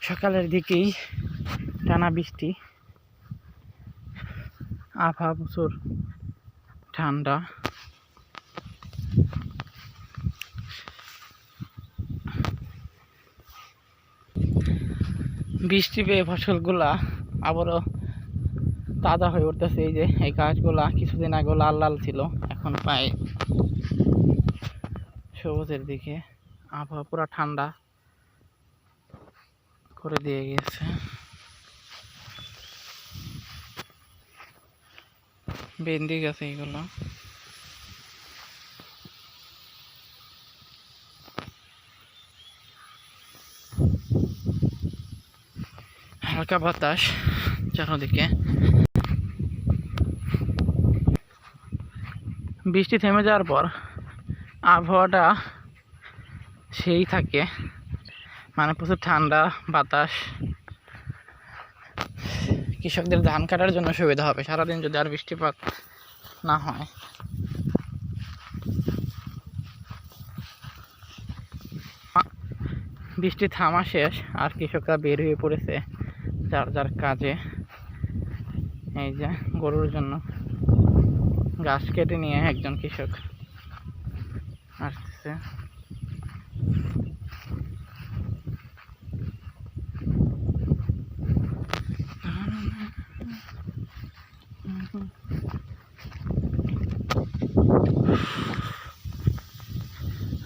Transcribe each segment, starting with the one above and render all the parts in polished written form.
সকালের দিকেই টানা বৃষ্টি, আবহাওয়া প্রচুর ঠান্ডা। বৃষ্টি পেয়ে ফসলগুলা আবারও তাজা হয়ে উঠতেছে। এই যে এই গাছগুলা কিছুদিন আগে লাল লাল ছিল, এখন প্রায় সবুজের দিকে। আবহাওয়া পুরো ঠান্ডা করে দিয়ে গেছে। বেন্দি গাছ এইগুলো। হালকা বাতাস চারদিকে। বৃষ্টি থেমে যাওয়ার পর আবহাওয়াটা সেই থাকে, মানে প্রচুর ঠান্ডা বাতাস। কৃষকদের ধান কাটার জন্য সুবিধা হবে সারাদিন যদি আর বৃষ্টিপাত না হয়। বৃষ্টি থামা শেষ, আর কৃষকরা বের হয়ে পড়েছে যার যার কাজে। এই যে গরুর জন্য ঘাস কেটে নিয়ে একজন কৃষক আসতেছে।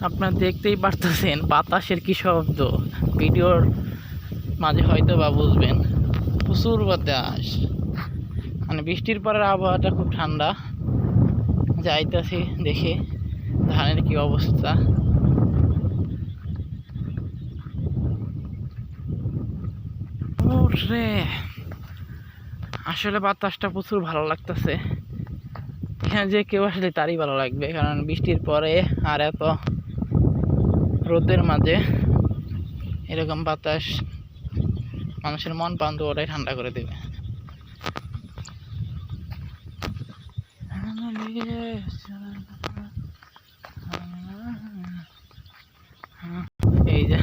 আপনারা দেখতেই পারতেছেন বাতাসের কি শব্দ, ভিডিওর মাঝে হয়তো বা বুঝবেন। প্রচুর বাতাস, মানে বৃষ্টির পরের আবহাওয়াটা খুব ঠান্ডা। যাইতেছি দেখে ধানের কি অবস্থা। ওরে আসলে বাতাসটা প্রচুর ভালো লাগতেছে। হ্যাঁ, যে কেউ আসলে তারই ভালো লাগবে, কারণ বৃষ্টির পরে আর এত রোদের মাঝে এরকম বাতাস মানুষের মন প্রাণ ওটাই ঠান্ডা করে দেবে। এই যে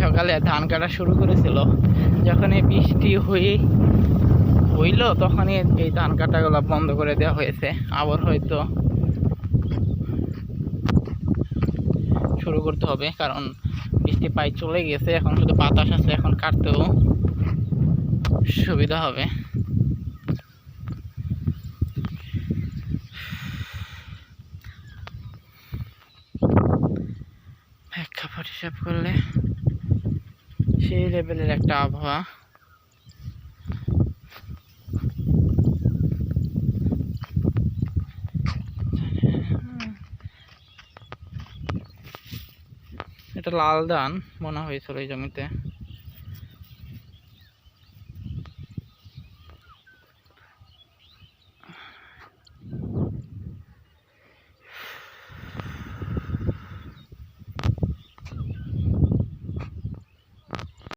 সকালে ধান কাটা শুরু করেছিল, যখন এই বৃষ্টি হইল তখনই এই ধান কাটাগুলো বন্ধ করে দেওয়া হয়েছে। আবার হয়তো শুরু করতে হবে, কারণ বৃষ্টি প্রায় চলে গেছে, এখন শুধু বাতাস আছে, এখন কাটতেও সুবিধা হবে। প্রেক্ষাপট হিসাব করলে সেই লেভেলের একটা আবহাওয়া। এটা লাল ধান বোনা হয়েছিল এই জমিতে।